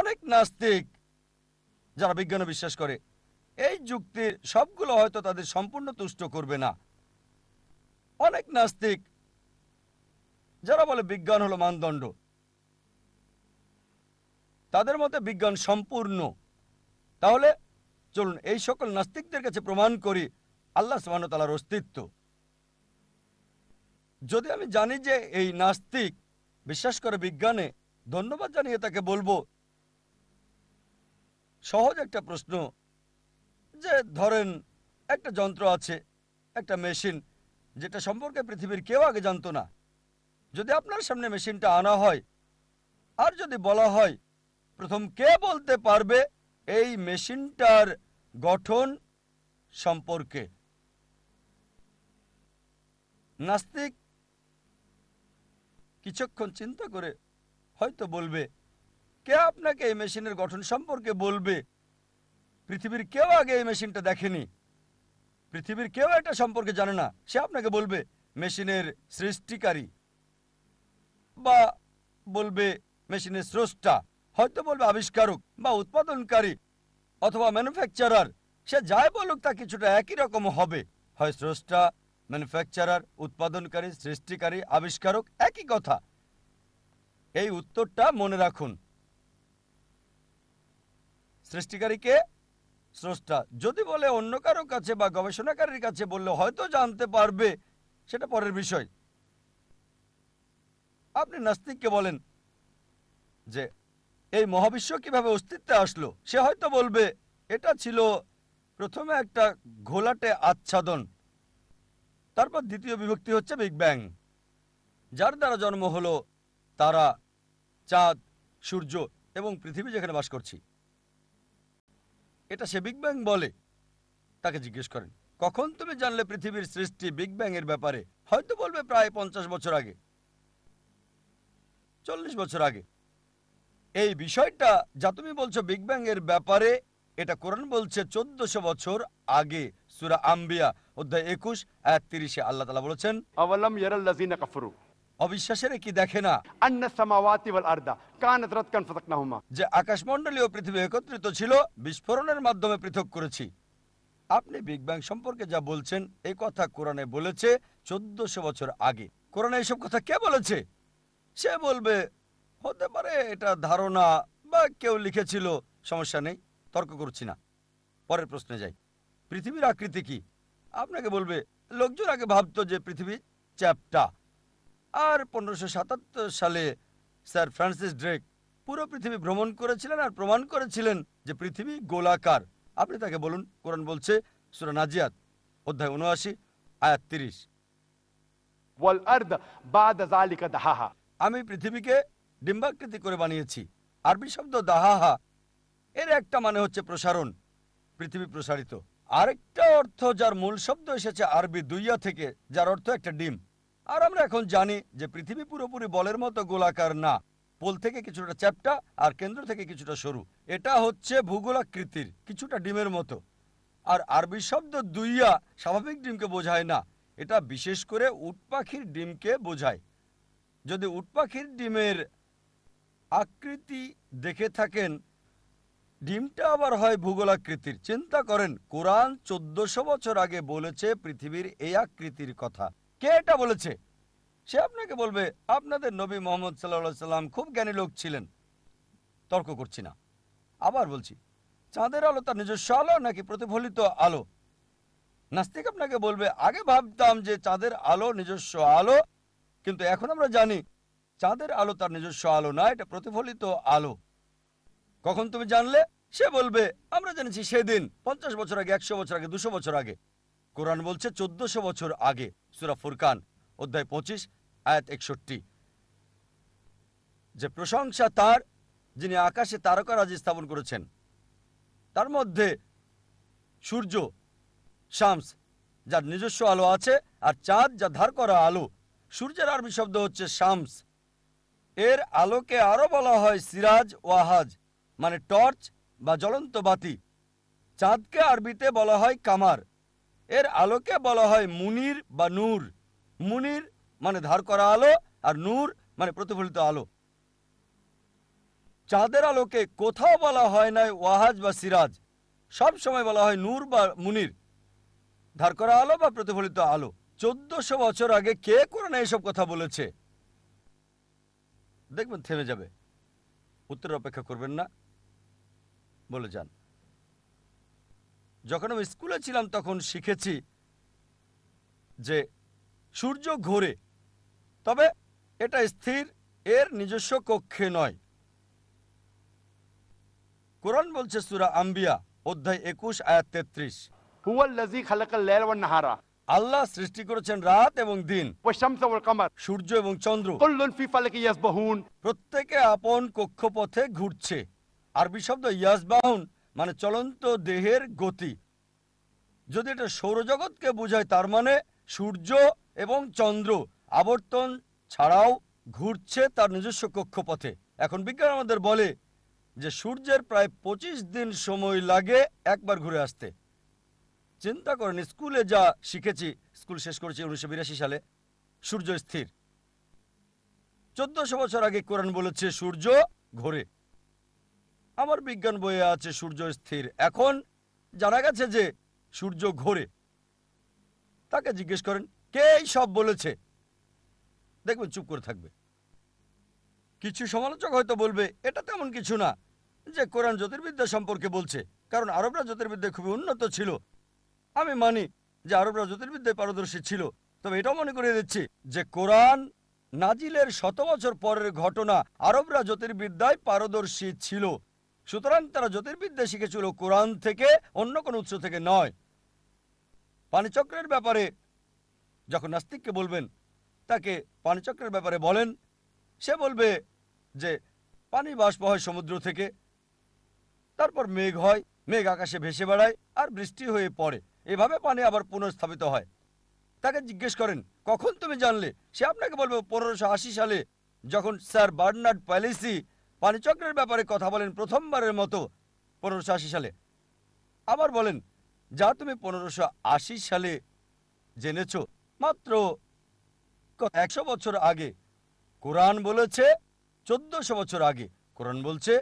অনেক নাস্তিক যারা বিজ্ঞানে বিশ্বাস করে, এই যুক্তির সবগুলো হয়তো তাদের সম্পূর্ণ তুষ্ট করবে না। অনেক নাস্তিক যারা বলে বিজ্ঞান হলো মানদণ্ড, তাদের মতে বিজ্ঞান সম্পূর্ণ। তাহলে চলুন এই সকল নাস্তিকদের কাছে প্রমাণ করি আল্লাহ সুবহানাহু ওয়া তাআলার অস্তিত্ব। যদি আমি জানি যে এই নাস্তিক বিশ্বাস করে বিজ্ঞানে, ধন্যবাদ জানিয়ে তাকে বলবো সহজ একটা প্রশ্ন, যে ধরেন একটা যন্ত্র আছে, একটা মেশিন, যেটা সম্পর্কে পৃথিবীর কেউ আগে জানতো না। যদি আপনার সামনে মেশিনটা আনা হয় আর যদি বলা হয় প্রথম কে বলতে পারবে এই মেশিনটার গঠন সম্পর্কে, নাস্তিক কিছুক্ষণ চিন্তা করে হয়তো বলবে, কে আপনাকে এই মেশিনের গঠন সম্পর্কে বলবে? পৃথিবীর কেউ আগে এই মেশিনটা দেখেনি, পৃথিবীর কেউ এটা সম্পর্কে জানে না। সে আপনাকে বলবে মেশিনের সৃষ্টিকারী, বা বলবে মেশিনের স্রষ্টা, হয়তো বলবে আবিষ্কারক বা উৎপাদনকারী অথবা ম্যানুফ্যাকচারার। সে যাই বলুক তা কিছুটা একই রকম হবে, হয় স্রষ্টা, ম্যানুফ্যাকচারার, উৎপাদনকারী, সৃষ্টিকারী, আবিষ্কারক, একই কথা। এই উত্তরটা মনে রাখুন। সৃষ্টিকারীকে, স্রষ্টা। যদি বলে অন্য কারো কাছে বা গবেষণাকারীর কাছে বললে হয়তো জানতে পারবে, সেটা পরের বিষয়। আপনি নাস্তিককে বলেন যে এই মহাবিশ্ব কিভাবে অস্তিত্বে আসলো, সে হয়তো বলবে এটা ছিল প্রথমে একটা ঘোলাটে আচ্ছাদন, তারপর দ্বিতীয় বিভক্তি হচ্ছে বিগ ব্যাং, যার দ্বারা জন্ম হলো তারা, চাঁদ, সূর্য এবং পৃথিবী যেখানে বাস করছি। এটা সে বিগ ব্যাং বলে। তাকে জিজ্ঞেস করেন কখন তুমি জানলে পৃথিবীর সৃষ্টি বিগ ব্যাং এর ব্যাপারে? হয়তো বলবে প্রায় 50 বছর আগে, 40 বছর আগে। এই বিষয়টা যা তুমি বলছো বিগ ব্যাং এর ব্যাপারে, এটা কোরআন বলছে 1400 বছর আগে। সূরা আম্বিয়া অধ্যায় 21 আয়াত 30-এ আল্লাহ তাআলা বলেছেন, अवलम यरल्लज़ीना कफ़रू অবিশ্বাসেরা কি দেখে না अन्न समावाति वल अर्दा कानत रतकन फतकनाहुमा। যে আকাশমণ্ডলী ও পৃথিবী একত্রিত ছিল, বিস্ফোরণের মাধ্যমে পৃথক করেছি। আপনি বিগ ব্যাং সম্পর্কে যা বলছেন এই কথা কোরআনে বলেছে 1400 বছর আগে। কোরআনে এইসব কথা কে বলেছে? সে বলবে হতে পারে এটা ধারণা বা কেউ লিখেছিল, সমস্যা নেই, তর্ক করছি না। পরের প্রশ্নে যাই, পৃথিবীর আকৃতি কি? আপনাকে বলবে লোকজন আগে ভাবতো যে পৃথিবী চ্যাপ্টা, আর 1577 সালে স্যার ফ্রান্সিস ড্রেক পুরো পৃথিবী ভ্রমণ করেছিলেন আর প্রমাণ করেছিলেন যে পৃথিবী গোলাকার। আপনি তাকে বলুন কোরআন বলছে সূরা নাজিয়াত অধ্যায় 79 আয়াত 30, वल अर्द बाद ज़ालिका दहाहा। আমি পৃথিবীকে ডিম্বাকৃতি করে বানিয়েছি। আরবি শব্দ দাহাহা এর একটা মানে হচ্ছে প্রসারণ, পৃথিবী প্রসারিত। আরেকটা অর্থ যার মূল শব্দ এসেছে আরবি দুইয়া থেকে, যার অর্থ একটা ডিম। আর আমরা এখন জানি যে পৃথিবী পুরোপুরি বলের মতো গোলাকার না, পোল থেকে কিছুটা চ্যাপ্টা আর কেন্দ্র থেকে কিছুটা সরু। এটা হচ্ছে ভূগোলাকৃতির, কিছুটা ডিমের মতো। আর আরবি শব্দ দুইয়া স্বাভাবিক ডিমকে বোঝায় না, এটা বিশেষ করে উট পাখির ডিমকে বোঝায়। যদি উট পাখির ডিমের আকৃতি দেখে থাকেন, ডিমটা আবার হয় ভূগোলাকৃতির। চিন্তা করেন, কোরআন 1400 বছর আগে বলেছে পৃথিবীর এই আকৃতির কথা। কে এটা বলেছে? সে আপনাকে বলবে আপনাদের নবী মোহাম্মদ সাল্লাল্লাহু সাল্লাম খুব জ্ঞানী লোক ছিলেন, তর্ক করছি না। আবার বলছি, চাঁদের আলো তার নিজস্ব আলো নাকি প্রতিফলিত আলো? নাস্তিক আপনাকে বলবে আগে ভাবতাম যে চাঁদের আলো নিজস্ব আলো, কিন্তু এখন আমরা জানি চাঁদের আলো তার নিজস্ব আলো না, এটা প্রতিফলিত আলো। কখন তুমি জানলে? সে বলবে আমরা জেনেছি সেদিন, 50 বছর আগে, 100 বছর আগে, 200 বছর আগে। কোরআন বলছে 1400 বছর আগে। সূরা ফুরকান অধ্যায় 25 আয়াত 61, যে প্রশংসা তার যিনি আকাশে তারকারাজি স্থাপন করেছেন, তার মধ্যে সূর্য শামস যার নিজস্ব আলো আছে, আর চাঁদ যা ধার করা আলো। সূর্যের আরবি শব্দ হচ্ছে শামস, এর আলোকে আরো বলা হয় সিরাজ ওয়াহাজ, মানে টর্চ বা জ্বলন্ত বাতি। চাঁদকে আরবিতে বলা হয় কামার, এর আলোকে বলা হয় মুনির বা নূর। মুনির মানে ধার করা আলো, আর নূর মানে প্রতিফলিত আলো। চাঁদের আলোকে কোথাও বলা হয় নাই ওয়াহাজ বা সিরাজ, সব সময় বলা হয় নূর বা মুনির, ধার করা আলো বা প্রতিফলিত আলো। 1400 বছর আগে কে কোরআনে এসব কথা বলেছে? দেখবেন থেমে যাবে, উত্তরের অপেক্ষা করবেন না, বলে যান। যখন আমি স্কুলে ছিলাম তখন শিখেছি যে সূর্য ঘোরে, তবে এটা স্থির, এর নিজস্ব কক্ষে নয়। কোরআন বলছে সূরা আম্বিয়া অধ্যায় 21 আয়াত 33, هو الذي خلق الليل والنهار আল্লাহ সৃষ্টি করেছেন রাত এবং দিন, والشمس والقمر সূর্য এবং চন্দ্র, كل في فلك يسبحون। প্রত্যেকে আপন কক্ষপথে ঘুরছে। আরবি শব্দ ইয়াসবাহুন মানে চলন্ত দেহের গতি। যদি এটা সৌরজগৎকে বোঝায় তার মানে সূর্য এবং চন্দ্র আবর্তন ছাড়াও ঘুরছে তার নিজস্ব কক্ষপথে। এখন বিজ্ঞান আমাদের বলে যে সূর্যের প্রায় 25 দিন সময় লাগে একবার ঘুরে আসতে। চিন্তা করেন, স্কুলে যা শিখেছি, স্কুল শেষ করেছি 1982 সালে, সূর্য স্থির। 1400 বছর আগে কোরআন বলেছে সূর্য ঘোরে। আমার বিজ্ঞান বইয়ে আছে সূর্য স্থির। এখন জানা গেছে যে সূর্য ঘোরে। তাকে জিজ্ঞেস করেন কে এই সব বলেছে, দেখবেন চুপ করে থাকবে। কিছু সমালোচক হয়তো বলবে এটা তেমন কিছু না যে কোরআন জ্যোতির্বিদ্যা সম্পর্কে বলছে, কারণ আরবরা জ্যোতির্বিদ্যায় খুবই উন্নত ছিল। আমি মানি যে আরবরা জ্যোতির্বিদ্যায় পারদর্শী ছিল, তবে এটাও মনে করে দিচ্ছি যে কোরআন নাজিলের 100 বছর পরের ঘটনা। আরবরা জ্যোতির্বিদ্যায় পারদর্শী ছিল, সুতরাং তারা জ্যোতির্বিদ্যা শিখেছিল কোরআন থেকে, অন্য কোনো উৎস থেকে নয়। পানিচক্রের ব্যাপারে যখন নাস্তিককে বলবেন, তাকে পানিচক্রের ব্যাপারে বলেন, সে বলবে যে পানি বাষ্প হয় সমুদ্র থেকে, তারপর মেঘ হয়, মেঘ আকাশে ভেসে বেড়ায় আর বৃষ্টি হয়ে পড়ে, এভাবে পানি আবার পুনঃস্থাপিত হয়। তাকে জিজ্ঞেস করেন কখন তুমি জানলে, সে আপনাকে বলবে 1580 সালে যখন স্যার বার্নার্ড প্যালিসি পানিচক্রের ব্যাপারে কথা বলেন প্রথমবারের মতো, 1580 সালে। আবার বলেন যা তুমি 1580 সালে জেনেছো, মাত্র 100 বছর আগে। কোরআন বলেছে 1400 বছর আগে। কোরআন বলছে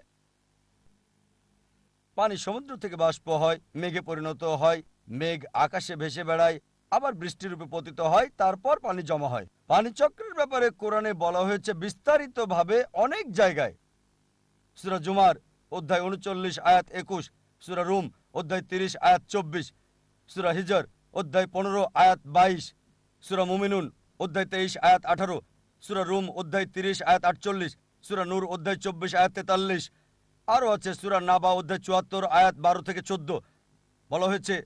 পানি সমুদ্র থেকে বাষ্প হয়, মেঘে পরিণত হয়, মেঘ আকাশে ভেসে বেড়ায়, আবার বৃষ্টির রূপে পতিত হয়, তারপর পানি জমা হয়। পানিচক্রের ব্যাপারে কোরআনে বলা হয়েছে বিস্তারিতভাবে অনেক জায়গায়। সূরা জুমার অধ্যায় 39 আয়াত 21, সূরা রুম অধ্যায় 30 আয়াত 24, সূরা হিজর অধ্যায় 15 আয়াত 22, সূরা মুমিনুন অধ্যায় 23 আয়াত 18, সূরা রুম অধ্যায় 30 আয়াত 48, সূরা নূর অধ্যায় 24 আয়াত 43, আরও আছে সূরা নাবা অধ্যায় 74 আয়াত 12 থেকে 14। বলা হয়েছে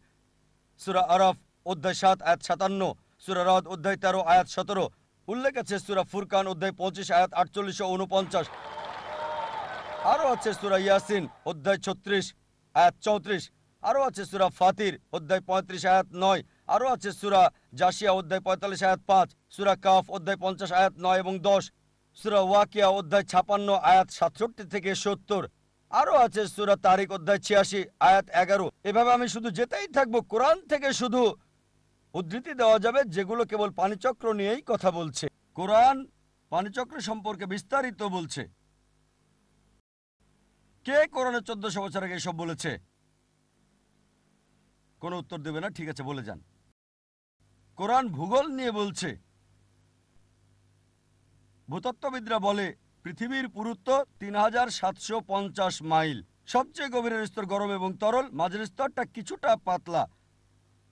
সূরা আরাফ অধ্যায় 7 আয়াত 57, সূরা রাদ অধ্যায় 13 আয়াত 17। উল্লেখ আছে সূরা ফুরকান অধ্যায় 25 আয়াত 48 ও 49। আরও আছে সূরা ইয়াসিন অধ্যায় 36 আয়াত 34। আরও আছে সূরা ফাতির অধ্যায় 35 আয়াত 9। আরও আছে সূরা জাসিয়া অধ্যায় 45 আয়াত 5, সূরা কাফ অধ্যায় 50 আয়াত 9 এবং 10, সূরা ওয়াকিয়া অধ্যায় 56 আয়াত 67 থেকে 70। আরও আছে সূরা তারিক অধ্যায় 86 আয়াত 11। এভাবে আমি শুধু যেতেই থাকবো। কোরআন থেকে শুধু উদ্ধৃতি দেওয়া যাবে যেগুলো কেবল পানিচক্র নিয়েই কথা বলছে। কোরআন পানিচক্র সম্পর্কে বিস্তারিত বলছে। কে কোরআনে 1400 বছর আগে এসব বলেছে? কোনো উত্তর দেবে না, ঠিক আছে বলে যান। কোরআন ভূগোল নিয়ে বলছে। ভূতত্ত্ববিদরা বলে পৃথিবীর পুরুত্ব 3750 মাইল। সবচেয়ে গভীরের স্তর গরম এবং তরল, মাঝের স্তরটা কিছুটা পাতলা,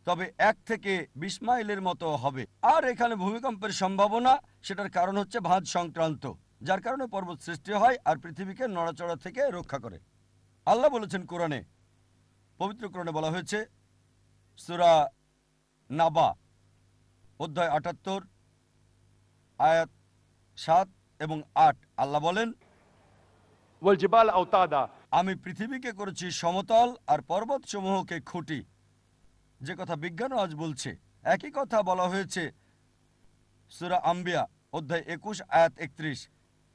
তবে 1 থেকে 20 মাইলের মতো হবে। আর এখানে ভূমিকম্পের সম্ভাবনা, সেটার কারণ হচ্ছে ভাঁজ সংক্রান্ত, যার কারণে পর্বত সৃষ্টি হয় আর পৃথিবীকে নড়াচড়া থেকে রক্ষা করে। আল্লাহ বলেছেন কোরআনে, পবিত্র কোরআনে বলা হয়েছে সূরা নাবা অধ্যায় 78 আয়াত 7 এবং 8। আল্লাহ বলেন والجبال أوتادا। আমি পৃথিবীকে করেছি সমতল আর পর্বতসমূহকে খুঁটি। যে কথা বিজ্ঞানও আজ বলছে। একই কথা বলা হয়েছে সূরা আম্বিয়া অধ্যায় 21 আয়াত 31,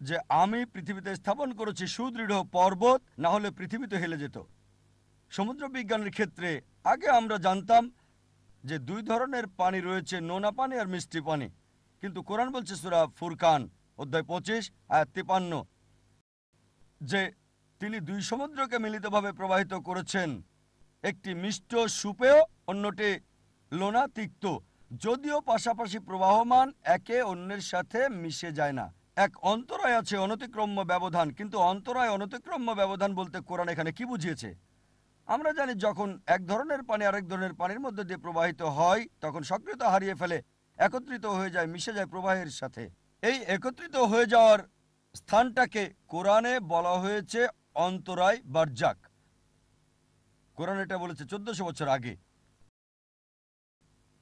যে আমি পৃথিবীতে স্থাপন করেছি সুদৃঢ় পর্বত, না হলে পৃথিবী তো হেলে যেত। সমুদ্র বিজ্ঞানের ক্ষেত্রে আগে আমরা জানতাম যে 2 ধরনের পানি রয়েছে, নোনা পানি আর মিষ্টি পানি। কিন্তু কোরআন বলছে সূরা ফুরকান অধ্যায় 25 আয়াত 53 যে তিনি দুই সমুদ্রকে মিলিতভাবে প্রবাহিত করেছেন, একটি মিষ্ট সুপেয়, অন্যটি লোনা তিক্ত, যদিও পাশাপাশি প্রবাহমান, একে অন্যের সাথে মিশে যায় না। এক অন্তরায় আছে, অনতিক্রম্য ব্যবধান। কিন্তু অন্তরায় অনতিক্রম্য ব্যবধান বলতে কোরআন এখানে কি বুঝিয়েছে? আমরা জানি যখন এক ধরনের পানি আরেক ধরনের পানির মধ্যে দিয়ে প্রবাহিত হয় তখন সক্রিয়তা হারিয়ে ফেলে, একত্রিত হয়ে যায়, মিশে যায় প্রবাহের সাথে। এই একত্রিত হয়ে যাওয়ার স্থানটাকে কোরআনে বলা হয়েছে অন্তরায় বারজাক। কোরআন এটা বলেছে 1400 বছর আগে।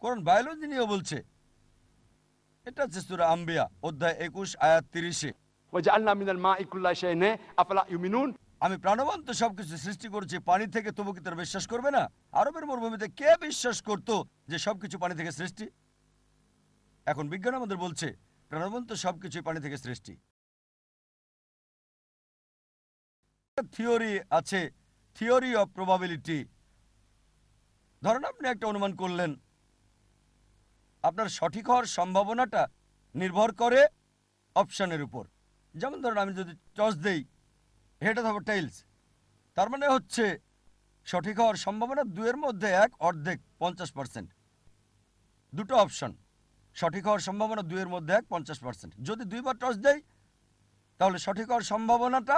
কোরআন বায়োলজি নিয়েও বলছে। এটা হচ্ছে সূরা আম্বিয়া অধ্যায় 21 আয়াত 30-এ। وجعلنا من الماء كل شيء أفلا يؤمنون। আমি প্রাণবন্ত সবকিছু সৃষ্টি করেছি পানি থেকে, তবু কি তারা বিশ্বাস করবে না? আরবের মরুভূমিতে কে বিশ্বাস করত যে সবকিছু পানি থেকে সৃষ্টি? এখন বিজ্ঞান আমাদের বলছে প্রাণবন্ত সবকিছু পানি থেকে সৃষ্টি। থিওরি আছে, থিওরি অফ প্রবাবিলিটি। ধরেন আপনি একটা অনুমান করলেন, আপনার সঠিক হওয়ার সম্ভাবনাটা নির্ভর করে অপশানের উপর। যেমন ধরেন আমি যদি টস দেই হেড অথবা টেইলস, তার মানে হচ্ছে সঠিক হওয়ার সম্ভাবনা 2-এর মধ্যে 1, অর্ধেক 50%। দুটো অপশন, সঠিক হওয়ার সম্ভাবনা 2-এর মধ্যে 1, 50%। যদি 2বার টস দেই তাহলে সঠিক হওয়ার সম্ভাবনাটা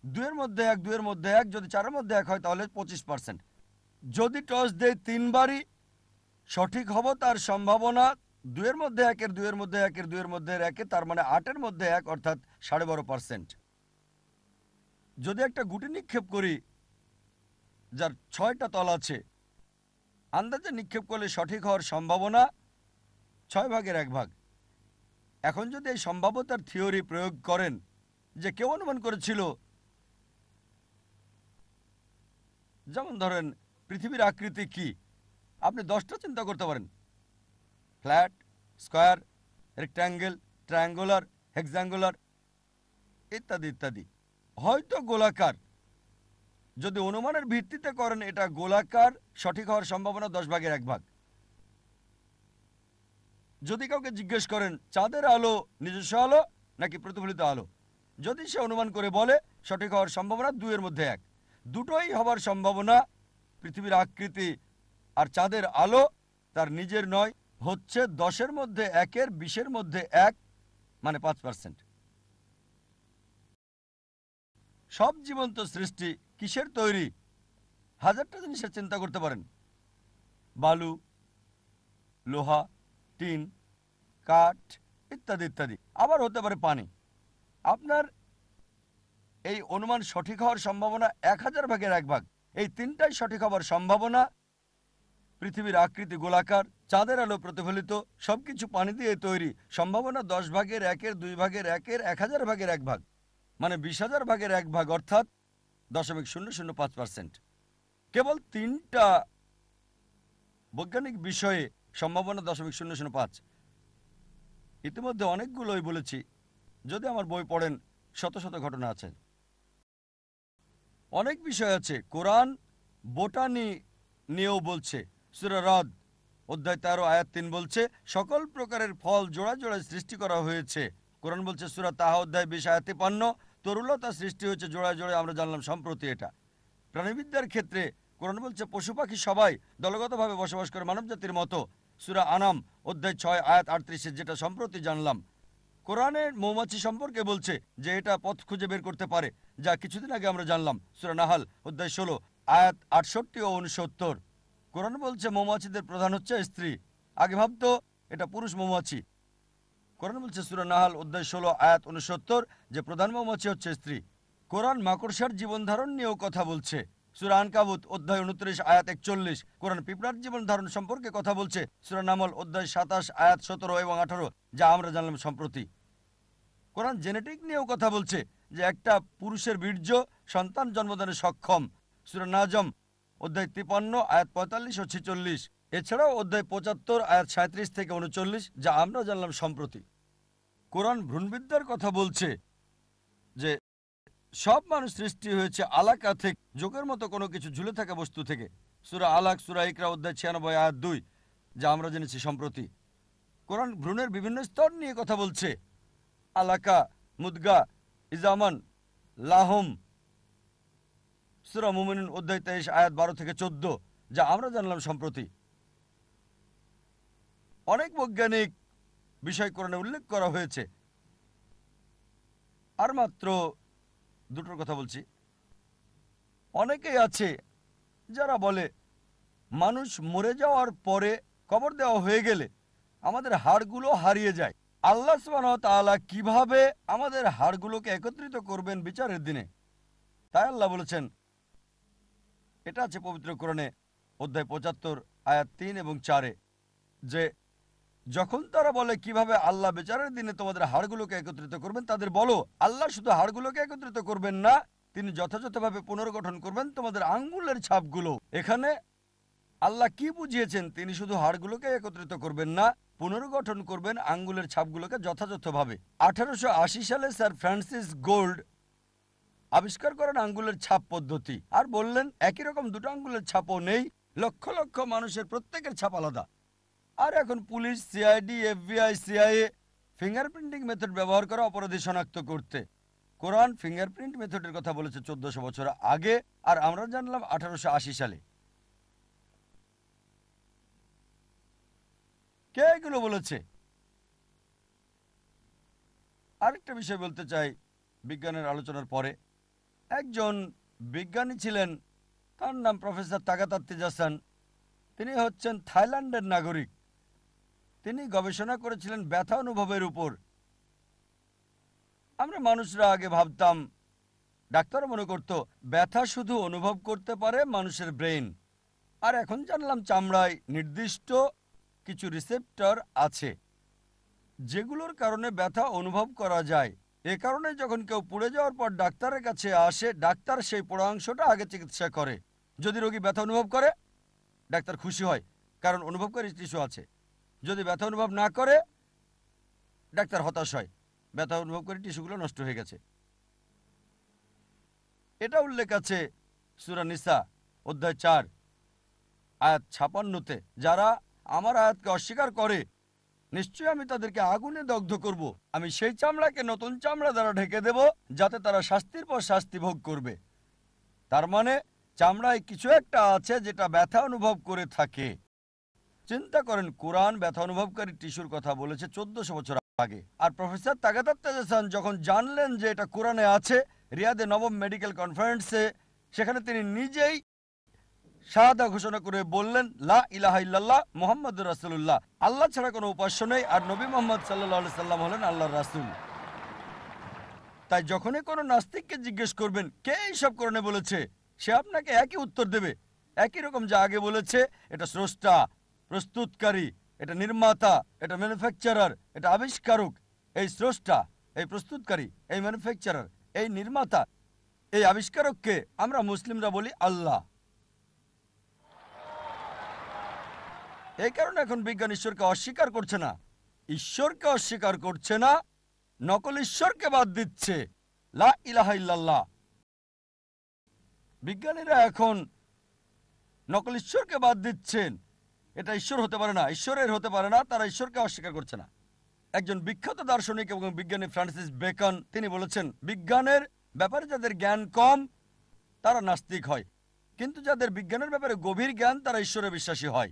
2-এর মধ্যে 1, 2-এর মধ্যে 1, যদি 4-এর মধ্যে 1 হয় তাহলে 25%। যদি টস দেই 3বারই সঠিক হব, তার সম্ভাবনা 2-এর মধ্যে 1-এর, 2-এর মধ্যে 1-এর, 2-এর মধ্যে 1-এর, তার মানে 8-এর মধ্যে 1, অর্থাৎ 12.5%। যদি একটা গুটি নিক্ষেপ করি যার 6টা তল আছে, আন্দাজে নিক্ষেপ করলে সঠিক হওয়ার সম্ভাবনা 6/1 এখন যদি এই সম্ভাব্যতার থিওরি প্রয়োগ করেন, যে কেউ অনুমান করেছিল, যেমন ধরেন পৃথিবীর আকৃতি কি, আপনি 10টা চিন্তা করতে পারেন, ফ্ল্যাট, স্কয়ার, রেক্ট্যাঙ্গেল, ট্রায়াঙ্গুলার, হেক্সাঙ্গুলার ইত্যাদি ইত্যাদি। হয়তো গোলাকার, যদি অনুমানের ভিত্তিতে করেন এটা গোলাকার, সঠিক হওয়ার সম্ভাবনা 10/1। যদি কাউকে জিজ্ঞেস করেন চাঁদের আলো নিজস্ব আলো নাকি প্রতিফলিত আলো, যদি সে অনুমান করে বলে সঠিক হওয়ার সম্ভাবনা 2-এর মধ্যে 1, দুটোই হওয়ার সম্ভাবনা পৃথিবীর আকৃতি আর চাঁদের আলো তার নিজের নয়, হচ্ছে 10-এর মধ্যে 1-এর 20-এর মধ্যে 1, মানে 5%। সব জীবন্ত সৃষ্টি কিসের তৈরি? হাজারটা জিনিসের চিন্তা করতে পারেন, বালু, লোহা, টিন, কাঠ ইত্যাদি ইত্যাদি। আবার হতে পারে পানি। আপনার এই অনুমান সঠিক হওয়ার সম্ভাবনা 1000/1। এই তিনটাই সঠিক হওয়ার সম্ভাবনা। পৃথিবীর আকৃতি গোলাকার, চাঁদের আলো প্রতিফলিত, সবকিছু পানি দিয়ে তৈরি, সম্ভাবনা 10/1-এর, 2/1-এর, 1000/1, মানে 20,000/1, অর্থাৎ 0.005%। কেবল 3টা বৈজ্ঞানিক বিষয়ে সম্ভাবনা 0.005। ইতিমধ্যে অনেকগুলোই বলেছি, যদি আমার বই পড়েন শত শত ঘটনা আছে, অনেক বিষয় আছে। কোরআন বোটানি নিয়েও বলছে। সূরা রদ অধ্যায় 13 আয়াত 3 বলছে সকল প্রকারের ফল জোড়া জোড়ায় সৃষ্টি করা হয়েছে। কোরআন বলছে সূরা তাহা অধ্যায় 20 আয়াত 53 তরুলতা সৃষ্টি হয়েছে জোড়ায় জোড়ায়, আমরা জানলাম সম্প্রতি এটা। প্রাণীবিদ্যার ক্ষেত্রে কোরআন বলছে পশু পাখি সবাই দলগতভাবে বসবাস করে মানবজাতির মতো। সূরা আনাম অধ্যায় 6 আয়াত 38, যেটা সম্প্রতি জানলাম। কোরআনের মৌমাছি সম্পর্কে বলছে যে এটা পথ খুঁজে বের করতে পারে, যা কিছুদিন আগে আমরা জানলাম। সূরা নাহাল অধ্যায় 16 আয়াত 68 ও 69। কোরআন বলছে মৌমাছিদের প্রধান হচ্ছে স্ত্রী। আগে ভাবতো এটা পুরুষ মৌমাছি। কোরআন বলছে সূরা নাহাল অধ্যায় 16 আয়াত 69 যে প্রধান মৌমাছি হচ্ছে স্ত্রী। কোরআন মাকড়সার জীবন ধারণ নিয়েও কথা বলছে। সূরা আনকাবুত অধ্যায় 29 আয়াত 41। কোরআন পিঁপড়ার জীবন ধারণ সম্পর্কে কথা বলছে। সূরা নামল অধ্যায় 27 আয়াত 17 এবং 18, যা আমরা জানলাম সম্প্রতি। কোরআন জেনেটিক নিয়েও কথা বলছে যে একটা পুরুষের বীর্য সন্তান জন্মদানে সক্ষম। সূরা নাজম অধ্যায় 53 আয়াত 45 ও 46। এছাড়াও অধ্যায় 75 আয়াত 37 থেকে 39, যা আমরা জানলাম সম্প্রতি। কোরআন ভ্রূণবিদ্যার কথা বলছে যে সব মানুষ সৃষ্টি হয়েছে আলাকা থেকে, যোগের মতো কোনো কিছু ঝুলে থাকা বস্তু থেকে। সূরা আলাক সূরা ইকরা অধ্যায় 96 আয়াত 2, যা আমরা জেনেছি সম্প্রতি। কোরআন ভ্রূণের বিভিন্ন স্তর নিয়ে কথা বলছে, আলাকা, মুদগা, ইজামান, লাহম, সূরা মুমিনুন অধ্যায় 23 আয়াত 12 থেকে 14, যা আমরা জানলাম সম্প্রতি। অনেক বৈজ্ঞানিক বিষয় কোরআনে উল্লেখ করা হয়েছে। আর মাত্র দুটোর কথা বলছি। অনেকেই আছে যারা বলে মানুষ মরে যাওয়ার পরে কবর দেওয়া হয়ে গেলে আমাদের হাড়গুলো হারিয়ে যায়। আল্লাহ সুবহানাহু ওয়া তাআলা কিভাবে আমাদের হাড়গুলোকে একত্রিত করবেন বিচারের দিনে, তাই আল্লাহ বলেছেন, এটা আছে পবিত্র কোরআনে অধ্যায় 75 আয়াত 3 এবং 4-এ, যে যখন তারা বলে কিভাবে আল্লাহ বিচারের দিনে তোমাদের হাড়গুলোকে একত্রিত করবেন, তাদের বলো আল্লাহ শুধু হাড়গুলোকে একত্রিত করবেন না, তিনি যথাযথভাবে পুনর্গঠন করবেন তোমাদের আঙ্গুলের ছাপগুলো। এখানে আল্লাহ কি বুঝিয়েছেন? তিনি শুধু হাড়গুলোকে একত্রিত করবেন না, পুনর্গঠন করবেন আঙ্গুলের ছাপগুলোকে যথাযথভাবে। 1880 সালে স্যার ফ্রান্সিস গোল্ড আবিষ্কার করেন আঙ্গুলের ছাপ পদ্ধতি, আর বললেন একই রকম দুটো আঙ্গুলের ছাপও নেই, লক্ষ লক্ষ মানুষের প্রত্যেকের ছাপ আলাদা। আর এখন police, CID, FBI, CIA fingerprinting method ব্যবহার করে অপরাধী শনাক্ত করতে। কোরআন ফিঙ্গারপ্রিন্ট মেথডের কথা বলেছে 1400 বছর আগে, আর আমরা জানলাম 1880 সালে। কে এগুলো বলেছে? আরেকটা বিষয় বলতে চাই বিজ্ঞানের আলোচনার পরে। একজন বিজ্ঞানী ছিলেন, তার নাম প্রফেসর তাগাতার তেজাসান। তিনি হচ্ছেন থাইল্যান্ডের নাগরিক। তিনি গবেষণা করেছিলেন ব্যথা অনুভবের উপর। আমরা মানুষরা আগে ভাবতাম, ডাক্তার মনে করত ব্যথা শুধু অনুভব করতে পারে মানুষের ব্রেন, আর এখন জানলাম চামড়ায় নির্দিষ্ট কিছু রিসেপ্টর আছে যেগুলোর কারণে ব্যথা অনুভব করা যায়। এ কারণে যখন কেউ পুড়ে যাওয়ার পর ডাক্তারের কাছে আসে, ডাক্তার সেই পোড়া অংশটা আগে চিকিৎসা করে। যদি রোগী ব্যথা অনুভব করে, ডাক্তার খুশি হয়, কারণ অনুভবকারী টিস্যু আছে। যদি ব্যথা অনুভব না করে, ডাক্তার হতাশ হয়, ব্যথা অনুভবকারী টিস্যুগুলো নষ্ট হয়ে গেছে। এটা উল্লেখ আছে সূরা নিসা অধ্যায় 4 আয়াত 56-তে, যারা আমার আয়াতকে অস্বীকার করে নিশ্চয়ই আমি তাদেরকে আগুনে দগ্ধ করব। আমি সেই চামড়াকে নতুন চামড়া দ্বারা ঢেকে দেব, যাতে তারা শাস্তির পর শাস্তি ভোগ করবে। তার মানে চামড়ায় কিছু একটা আছে যেটা ব্যথা অনুভব করে থাকে। চিন্তা করেন, কোরআন ব্যথা অনুভবকারী টিস্যুর কথা বলেছে 1400 বছর আগে। আর প্রফেসর তাগাতার তেজাসান যখন জানলেন যে এটা কোরআনে আছে, রিয়াদে নবম মেডিকেল কনফারেন্সে, সেখানে তিনি নিজেই শাহাদা ঘোষণা করে বললেন, লা ইলাহা ইল্লাল্লাহ মুহাম্মাদুর রাসূলুল্লাহ, আল্লাহ ছাড়া কোনো উপাস্য নেই, আর নবী মুহাম্মদ সাল্লাল্লাহু আলাইহি সাল্লাম হলেন আল্লাহর রাসূল। তাই যখনই কোনো নাস্তিককে জিজ্ঞেস করবেন কে এইসব কোরআনে বলেছে, সে আপনাকে একই উত্তর দেবে, একই রকম যা আগে বলেছে। এটা স্রষ্টা, প্রস্তুতকারী, এটা নির্মাতা, এটা ম্যানুফ্যাকচারার, এটা আবিষ্কারক। এই স্রষ্টা, এই প্রস্তুতকারী, এই ম্যানুফ্যাকচারার, এই নির্মাতা, এই আবিষ্কারককে আমরা মুসলিমরা বলি আল্লাহ। এই কারণে এখন বিজ্ঞান ঈশ্বরকে অস্বীকার করছে না, ঈশ্বরকে অস্বীকার করছে না, নকল ঈশ্বরকে বাদ দিচ্ছে। লা ইলাহা ইল্লাল্লাহ। বিজ্ঞানীরা এখন নকল ঈশ্বরকে বাদ দিচ্ছেন। এটা ঈশ্বর হতে পারে না, ঈশ্বরের হতে পারে না, তারা ঈশ্বরকে অস্বীকার করছে না। একজন বিখ্যাত দার্শনিক এবং বিজ্ঞানী ফ্রান্সিস বেকন, তিনি বলেছেন, বিজ্ঞানের ব্যাপারে যাদের জ্ঞান কম তারা নাস্তিক হয়, কিন্তু যাদের বিজ্ঞানের ব্যাপারে গভীর জ্ঞান তারা ঈশ্বরে বিশ্বাসী হয়।